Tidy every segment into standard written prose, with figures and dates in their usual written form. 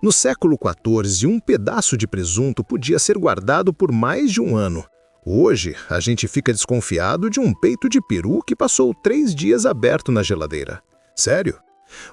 No século XIV, um pedaço de presunto podia ser guardado por mais de um ano. Hoje, a gente fica desconfiado de um peito de peru que passou 3 dias aberto na geladeira. Sério?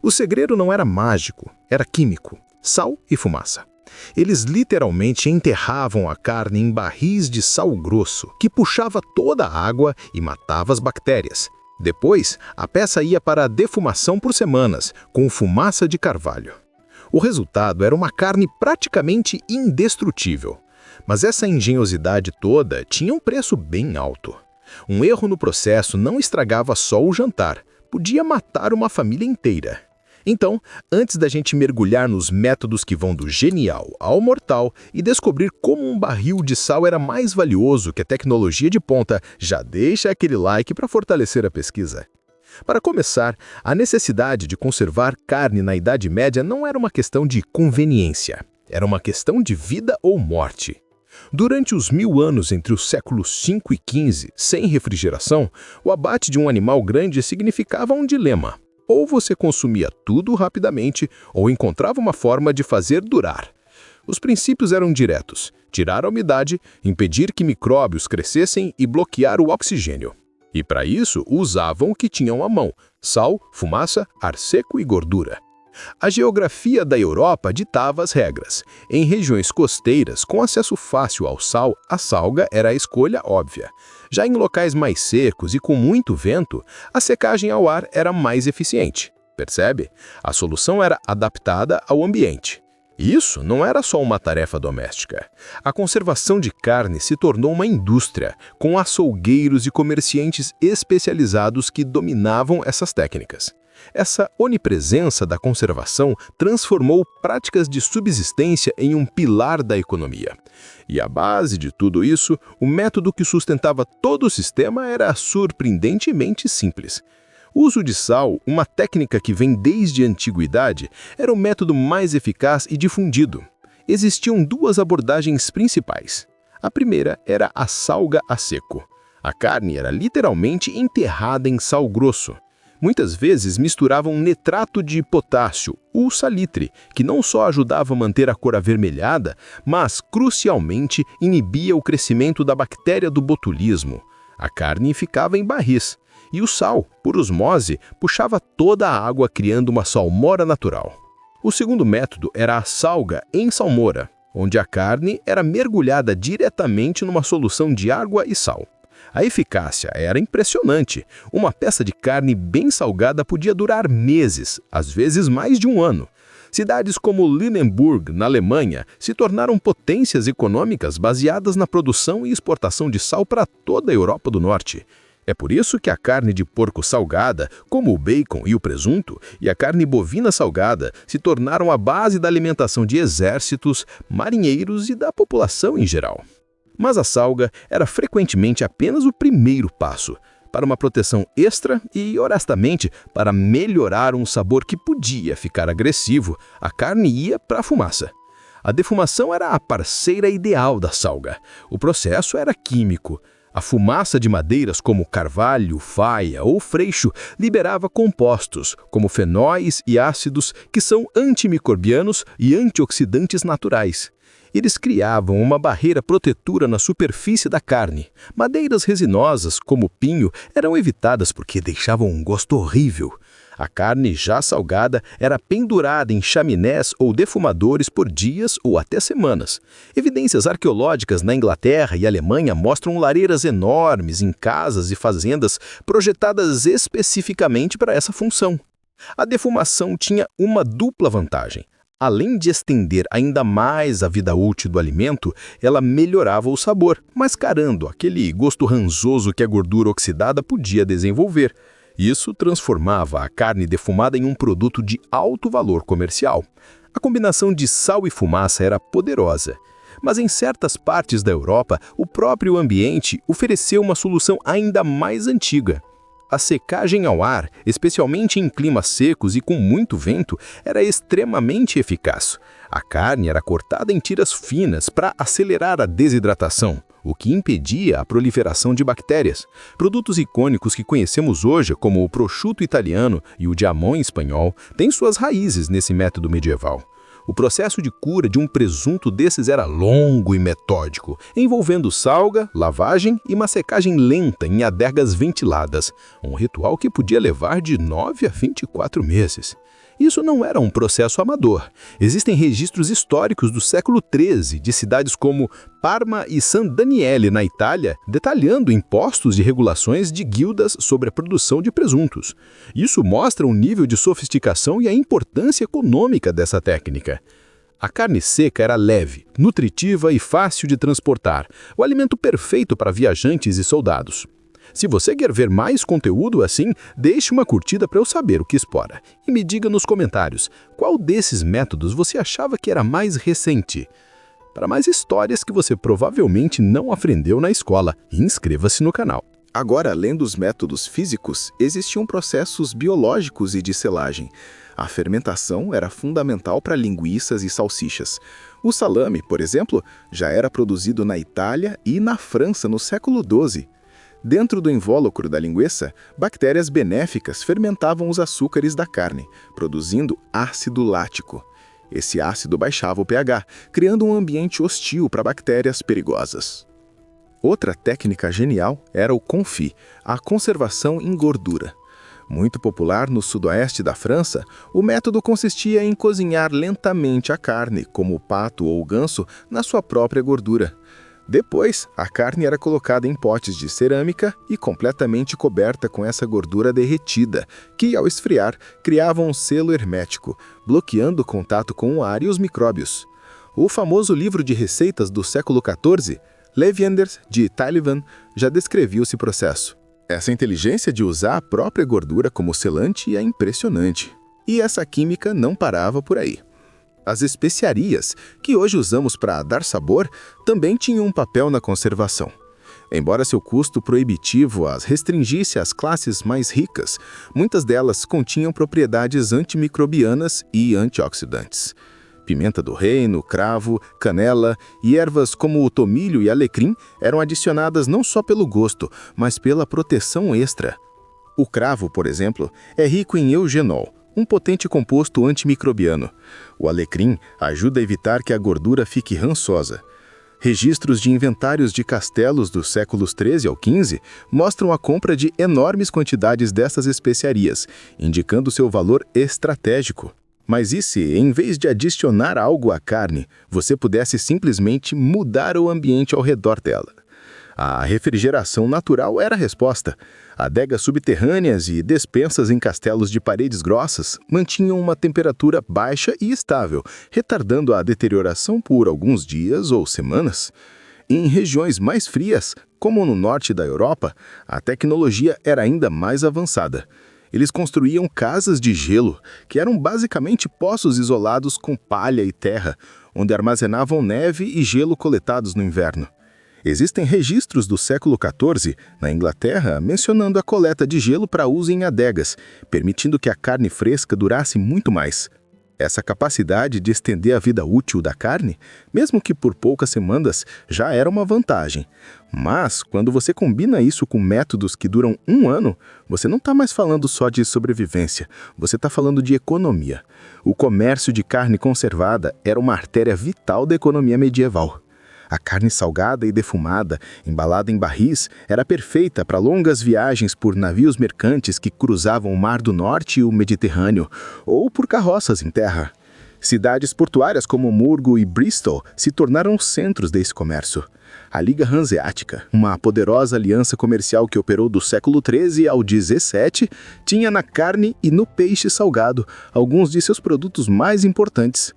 O segredo não era mágico, era químico, sal e fumaça. Eles literalmente enterravam a carne em barris de sal grosso, que puxava toda a água e matava as bactérias. Depois, a peça ia para a defumação por semanas, com fumaça de carvalho. O resultado era uma carne praticamente indestrutível. Mas essa engenhosidade toda tinha um preço bem alto. Um erro no processo não estragava só o jantar, podia matar uma família inteira. Então, antes da gente mergulhar nos métodos que vão do genial ao mortal e descobrir como um barril de sal era mais valioso que a tecnologia de ponta, já deixa aquele like para fortalecer a pesquisa. Para começar, a necessidade de conservar carne na Idade Média não era uma questão de conveniência, era uma questão de vida ou morte. Durante os 1000 anos entre os séculos V e XV, sem refrigeração, o abate de um animal grande significava um dilema. Ou você consumia tudo rapidamente, ou encontrava uma forma de fazer durar. Os princípios eram diretos: tirar a umidade, impedir que micróbios crescessem e bloquear o oxigênio. E para isso, usavam o que tinham à mão: sal, fumaça, ar seco e gordura. A geografia da Europa ditava as regras. Em regiões costeiras, com acesso fácil ao sal, a salga era a escolha óbvia. Já em locais mais secos e com muito vento, a secagem ao ar era mais eficiente. Percebe? A solução era adaptada ao ambiente. Isso não era só uma tarefa doméstica. A conservação de carne se tornou uma indústria, com açougueiros e comerciantes especializados que dominavam essas técnicas. Essa onipresença da conservação transformou práticas de subsistência em um pilar da economia. E a base de tudo isso, o método que sustentava todo o sistema era surpreendentemente simples. O uso de sal, uma técnica que vem desde a antiguidade, era o método mais eficaz e difundido. Existiam 2 abordagens principais. A primeira era a salga a seco. A carne era literalmente enterrada em sal grosso. Muitas vezes misturavam nitrato de potássio, o salitre, que não só ajudava a manter a cor avermelhada, mas, crucialmente, inibia o crescimento da bactéria do botulismo. A carne ficava em barris, e o sal, por osmose, puxava toda a água criando uma salmoura natural. O segundo método era a salga em salmoura, onde a carne era mergulhada diretamente numa solução de água e sal. A eficácia era impressionante. Uma peça de carne bem salgada podia durar meses, às vezes mais de um ano. Cidades como Lüneburg, na Alemanha, se tornaram potências econômicas baseadas na produção e exportação de sal para toda a Europa do Norte. É por isso que a carne de porco salgada, como o bacon e o presunto, e a carne bovina salgada se tornaram a base da alimentação de exércitos, marinheiros e da população em geral. Mas a salga era frequentemente apenas o primeiro passo para uma proteção extra e, honestamente, para melhorar um sabor que podia ficar agressivo, a carne ia para a fumaça. A defumação era a parceira ideal da salga. O processo era químico. A fumaça de madeiras como carvalho, faia ou freixo liberava compostos, como fenóis e ácidos, que são antimicrobianos e antioxidantes naturais. Eles criavam uma barreira protetora na superfície da carne. Madeiras resinosas, como o pinho, eram evitadas porque deixavam um gosto horrível. A carne já salgada era pendurada em chaminés ou defumadores por dias ou até semanas. Evidências arqueológicas na Inglaterra e Alemanha mostram lareiras enormes em casas e fazendas projetadas especificamente para essa função. A defumação tinha uma dupla vantagem. Além de estender ainda mais a vida útil do alimento, ela melhorava o sabor, mascarando aquele gosto ranzoso que a gordura oxidada podia desenvolver. Isso transformava a carne defumada em um produto de alto valor comercial. A combinação de sal e fumaça era poderosa. Mas em certas partes da Europa, o próprio ambiente ofereceu uma solução ainda mais antiga. A secagem ao ar, especialmente em climas secos e com muito vento, era extremamente eficaz. A carne era cortada em tiras finas para acelerar a desidratação, o que impedia a proliferação de bactérias. Produtos icônicos que conhecemos hoje, como o prosciutto italiano e o jamón espanhol, têm suas raízes nesse método medieval. O processo de cura de um presunto desses era longo e metódico, envolvendo salga, lavagem e uma secagem lenta em adegas ventiladas, um ritual que podia levar de 9 a 24 meses. Isso não era um processo amador. Existem registros históricos do século XIII de cidades como Parma e San Daniele, na Itália, detalhando impostos e regulações de guildas sobre a produção de presuntos. Isso mostra o nível de sofisticação e a importância econômica dessa técnica. A carne seca era leve, nutritiva e fácil de transportar, o alimento perfeito para viajantes e soldados. Se você quer ver mais conteúdo assim, deixe uma curtida para eu saber o que explora. E me diga nos comentários, qual desses métodos você achava que era mais recente? Para mais histórias que você provavelmente não aprendeu na escola, inscreva-se no canal. Agora, além dos métodos físicos, existiam processos biológicos e de selagem. A fermentação era fundamental para linguiças e salsichas. O salame, por exemplo, já era produzido na Itália e na França no século XII. Dentro do invólucro da linguiça, bactérias benéficas fermentavam os açúcares da carne, produzindo ácido lático. Esse ácido baixava o pH, criando um ambiente hostil para bactérias perigosas. Outra técnica genial era o confit, a conservação em gordura. Muito popular no sudoeste da França, o método consistia em cozinhar lentamente a carne, como o pato ou o ganso, na sua própria gordura. Depois, a carne era colocada em potes de cerâmica e completamente coberta com essa gordura derretida, que, ao esfriar, criava um selo hermético, bloqueando o contato com o ar e os micróbios. O famoso livro de receitas do século XIV, Levianders de Taillevin, já descrevia esse processo. Essa inteligência de usar a própria gordura como selante é impressionante. E essa química não parava por aí. As especiarias, que hoje usamos para dar sabor, também tinham um papel na conservação. Embora seu custo proibitivo as restringisse às classes mais ricas, muitas delas continham propriedades antimicrobianas e antioxidantes. Pimenta do reino, cravo, canela e ervas como o tomilho e alecrim eram adicionadas não só pelo gosto, mas pela proteção extra. O cravo, por exemplo, é rico em eugenol, um potente composto antimicrobiano. O alecrim ajuda a evitar que a gordura fique rançosa. Registros de inventários de castelos dos séculos XIII ao XV mostram a compra de enormes quantidades dessas especiarias, indicando seu valor estratégico. Mas e se, em vez de adicionar algo à carne, você pudesse simplesmente mudar o ambiente ao redor dela? A refrigeração natural era a resposta. Adegas subterrâneas e despensas em castelos de paredes grossas mantinham uma temperatura baixa e estável, retardando a deterioração por alguns dias ou semanas. Em regiões mais frias, como no norte da Europa, a tecnologia era ainda mais avançada. Eles construíam casas de gelo, que eram basicamente poços isolados com palha e terra, onde armazenavam neve e gelo coletados no inverno. Existem registros do século XIV, na Inglaterra, mencionando a coleta de gelo para uso em adegas, permitindo que a carne fresca durasse muito mais. Essa capacidade de estender a vida útil da carne, mesmo que por poucas semanas, já era uma vantagem. Mas, quando você combina isso com métodos que duram um ano, você não está mais falando só de sobrevivência, você está falando de economia. O comércio de carne conservada era uma artéria vital da economia medieval. A carne salgada e defumada, embalada em barris, era perfeita para longas viagens por navios mercantes que cruzavam o Mar do Norte e o Mediterrâneo, ou por carroças em terra. Cidades portuárias como Murgo e Bristol se tornaram centros desse comércio. A Liga Hanseática, uma poderosa aliança comercial que operou do século XIII ao XVII, tinha na carne e no peixe salgado alguns de seus produtos mais importantes.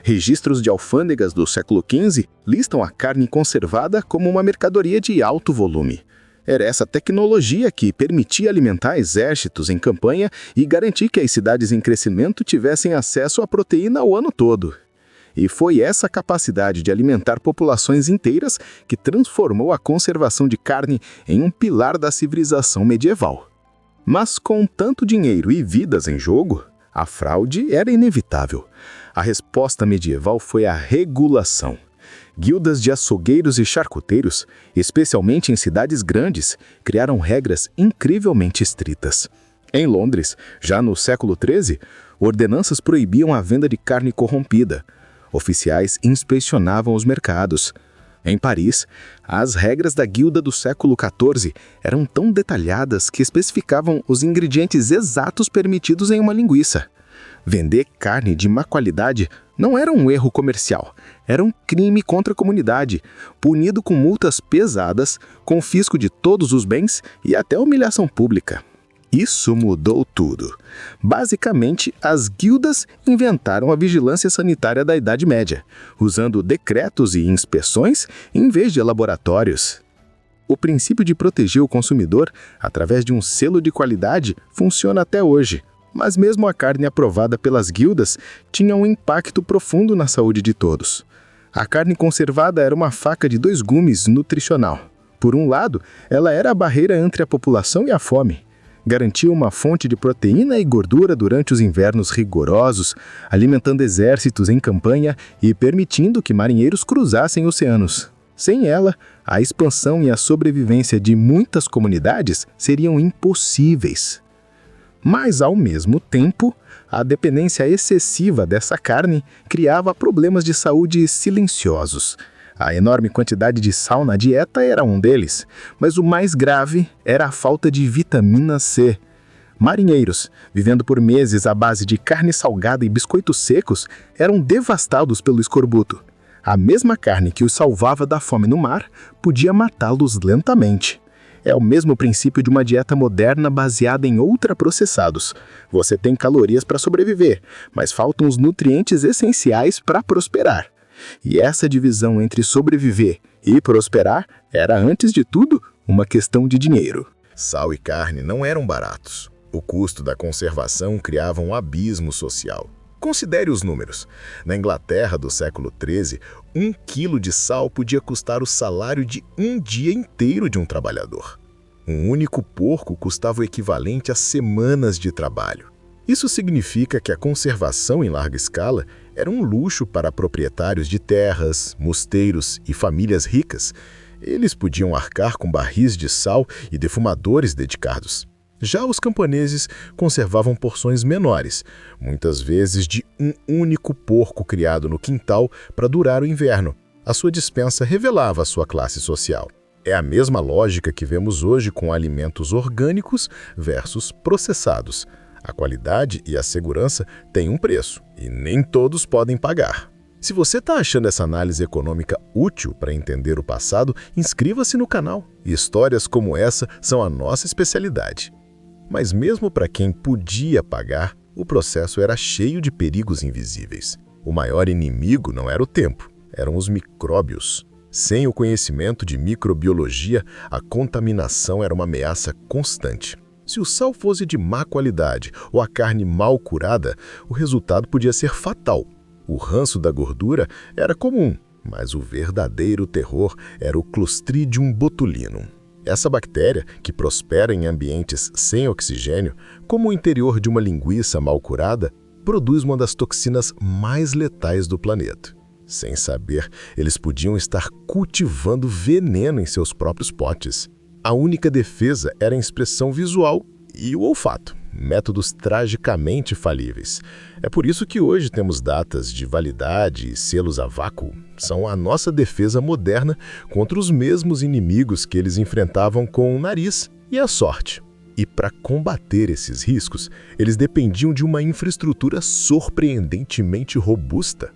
Registros de alfândegas do século XV listam a carne conservada como uma mercadoria de alto volume. Era essa tecnologia que permitia alimentar exércitos em campanha e garantir que as cidades em crescimento tivessem acesso à proteína o ano todo. E foi essa capacidade de alimentar populações inteiras que transformou a conservação de carne em um pilar da civilização medieval. Mas com tanto dinheiro e vidas em jogo, a fraude era inevitável. A resposta medieval foi a regulação. Guildas de açougueiros e charcuteiros, especialmente em cidades grandes, criaram regras incrivelmente estritas. Em Londres, já no século XIII, ordenanças proibiam a venda de carne corrompida. Oficiais inspecionavam os mercados. Em Paris, as regras da guilda do século XIV eram tão detalhadas que especificavam os ingredientes exatos permitidos em uma linguiça. Vender carne de má qualidade não era um erro comercial, era um crime contra a comunidade, punido com multas pesadas, confisco de todos os bens e até humilhação pública. Isso mudou tudo. Basicamente, as guildas inventaram a vigilância sanitária da Idade Média, usando decretos e inspeções em vez de laboratórios. O princípio de proteger o consumidor através de um selo de qualidade funciona até hoje, mas mesmo a carne aprovada pelas guildas tinha um impacto profundo na saúde de todos. A carne conservada era uma faca de dois gumes nutricional. Por um lado, ela era a barreira entre a população e a fome. Garantia uma fonte de proteína e gordura durante os invernos rigorosos, alimentando exércitos em campanha e permitindo que marinheiros cruzassem oceanos. Sem ela, a expansão e a sobrevivência de muitas comunidades seriam impossíveis. Mas, ao mesmo tempo, a dependência excessiva dessa carne criava problemas de saúde silenciosos. A enorme quantidade de sal na dieta era um deles, mas o mais grave era a falta de vitamina C. Marinheiros, vivendo por meses à base de carne salgada e biscoitos secos, eram devastados pelo escorbuto. A mesma carne que os salvava da fome no mar podia matá-los lentamente. É o mesmo princípio de uma dieta moderna baseada em ultraprocessados. Você tem calorias para sobreviver, mas faltam os nutrientes essenciais para prosperar. E essa divisão entre sobreviver e prosperar era, antes de tudo, uma questão de dinheiro. Sal e carne não eram baratos. O custo da conservação criava um abismo social. Considere os números. Na Inglaterra do século XIII, 1 quilo de sal podia custar o salário de um dia inteiro de um trabalhador. Um único porco custava o equivalente a semanas de trabalho. Isso significa que a conservação em larga escala era um luxo para proprietários de terras, mosteiros e famílias ricas. Eles podiam arcar com barris de sal e defumadores dedicados. Já os camponeses conservavam porções menores, muitas vezes de um único porco criado no quintal para durar o inverno. A sua despensa revelava a sua classe social. É a mesma lógica que vemos hoje com alimentos orgânicos versus processados. A qualidade e a segurança têm um preço, e nem todos podem pagar. Se você está achando essa análise econômica útil para entender o passado, inscreva-se no canal. Histórias como essa são a nossa especialidade. Mas mesmo para quem podia pagar, o processo era cheio de perigos invisíveis. O maior inimigo não era o tempo, eram os micróbios. Sem o conhecimento de microbiologia, a contaminação era uma ameaça constante. Se o sal fosse de má qualidade ou a carne mal curada, o resultado podia ser fatal. O ranço da gordura era comum, mas o verdadeiro terror era o Clostridium botulinum. Essa bactéria, que prospera em ambientes sem oxigênio, como o interior de uma linguiça mal curada, produz uma das toxinas mais letais do planeta. Sem saber, eles podiam estar cultivando veneno em seus próprios potes. A única defesa era a expressão visual e o olfato, métodos tragicamente falíveis. É por isso que hoje temos datas de validade e selos a vácuo. São a nossa defesa moderna contra os mesmos inimigos que eles enfrentavam com o nariz e a sorte. E para combater esses riscos, eles dependiam de uma infraestrutura surpreendentemente robusta.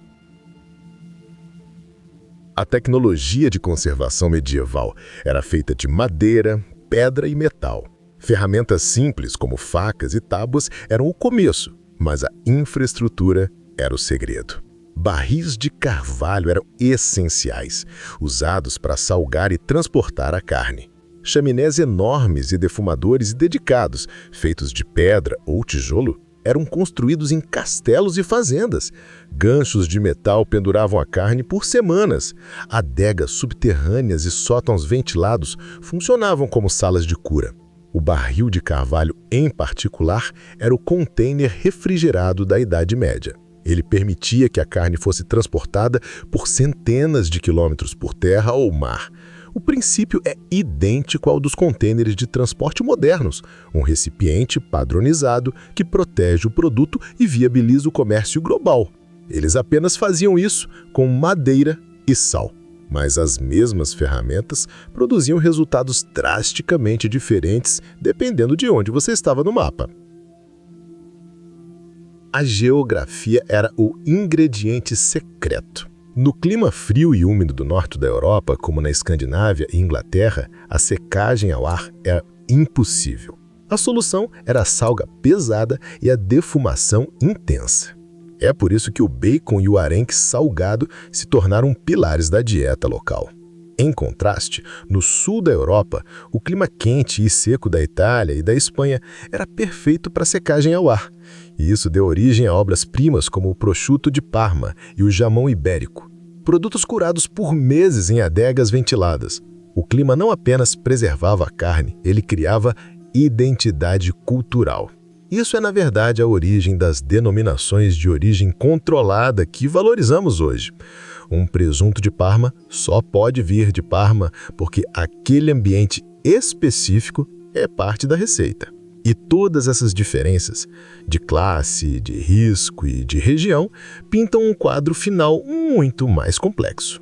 A tecnologia de conservação medieval era feita de madeira, pedra e metal. Ferramentas simples como facas e tábuas eram o começo, mas a infraestrutura era o segredo. Barris de carvalho eram essenciais, usados para salgar e transportar a carne. Chaminés enormes e defumadores dedicados, feitos de pedra ou tijolo, eram construídos em castelos e fazendas. Ganchos de metal penduravam a carne por semanas. Adegas subterrâneas e sótãos ventilados funcionavam como salas de cura. O barril de carvalho, em particular, era o container refrigerado da Idade Média. Ele permitia que a carne fosse transportada por centenas de quilômetros por terra ou mar. O princípio é idêntico ao dos contêineres de transporte modernos, um recipiente padronizado que protege o produto e viabiliza o comércio global. Eles apenas faziam isso com madeira e sal. Mas as mesmas ferramentas produziam resultados drasticamente diferentes dependendo de onde você estava no mapa. A geografia era o ingrediente secreto. No clima frio e úmido do norte da Europa, como na Escandinávia e Inglaterra, a secagem ao ar era impossível. A solução era a salga pesada e a defumação intensa. É por isso que o bacon e o arenque salgado se tornaram pilares da dieta local. Em contraste, no sul da Europa, o clima quente e seco da Itália e da Espanha era perfeito para secagem ao ar, e isso deu origem a obras-primas como o prosciutto de Parma e o jamão ibérico, produtos curados por meses em adegas ventiladas. O clima não apenas preservava a carne, ele criava identidade cultural. Isso é, na verdade, a origem das denominações de origem controlada que valorizamos hoje. Um presunto de Parma só pode vir de Parma porque aquele ambiente específico é parte da receita. E todas essas diferenças, de classe, de risco e de região, pintam um quadro final muito mais complexo.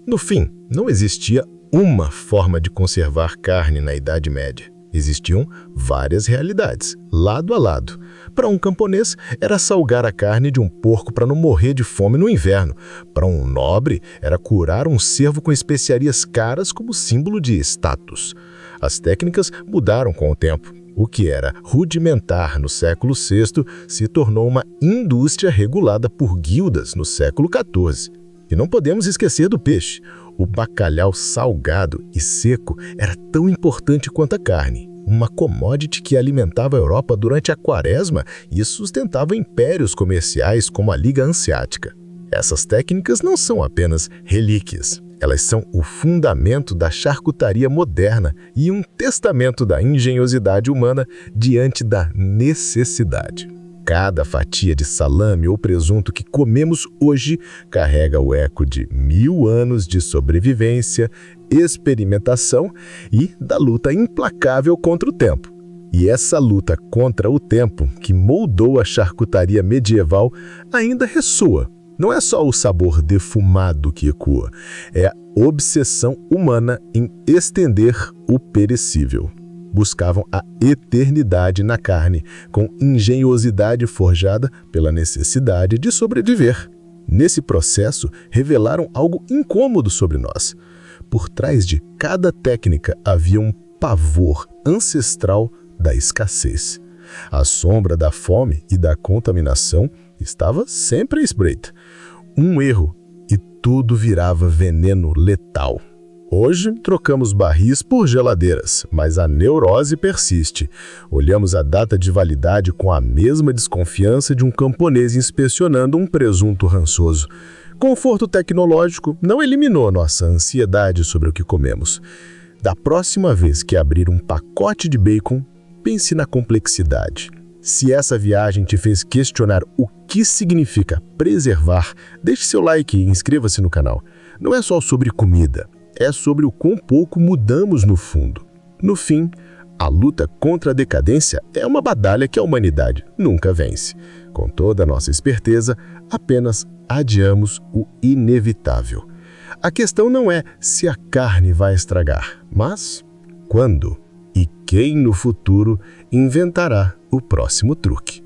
No fim, não existia uma forma de conservar carne na Idade Média. Existiam várias realidades, lado a lado. Para um camponês, era salgar a carne de um porco para não morrer de fome no inverno. Para um nobre, era curar um cervo com especiarias caras como símbolo de status. As técnicas mudaram com o tempo. O que era rudimentar no século VI se tornou uma indústria regulada por guildas no século XIV. E não podemos esquecer do peixe. O bacalhau salgado e seco era tão importante quanto a carne, uma commodity que alimentava a Europa durante a Quaresma e sustentava impérios comerciais como a Liga Hanseática. Essas técnicas não são apenas relíquias, elas são o fundamento da charcutaria moderna e um testamento da engenhosidade humana diante da necessidade. Cada fatia de salame ou presunto que comemos hoje carrega o eco de 1000 anos de sobrevivência, experimentação e da luta implacável contra o tempo. E essa luta contra o tempo, que moldou a charcutaria medieval, ainda ressoa. Não é só o sabor defumado que ecoa, é a obsessão humana em estender o perecível. Buscavam a eternidade na carne, com engenhosidade forjada pela necessidade de sobreviver. Nesse processo, revelaram algo incômodo sobre nós. Por trás de cada técnica havia um pavor ancestral da escassez. A sombra da fome e da contaminação estava sempre à espreita. Um erro e tudo virava veneno letal. Hoje, trocamos barris por geladeiras, mas a neurose persiste. Olhamos a data de validade com a mesma desconfiança de um camponês inspecionando um presunto rançoso. Conforto tecnológico não eliminou nossa ansiedade sobre o que comemos. Da próxima vez que abrir um pacote de bacon, pense na complexidade. Se essa viagem te fez questionar o que significa preservar, deixe seu like e inscreva-se no canal. Não é só sobre comida. É sobre o quão pouco mudamos no fundo. No fim, a luta contra a decadência é uma batalha que a humanidade nunca vence. Com toda a nossa esperteza, apenas adiamos o inevitável. A questão não é se a carne vai estragar, mas quando e quem no futuro inventará o próximo truque.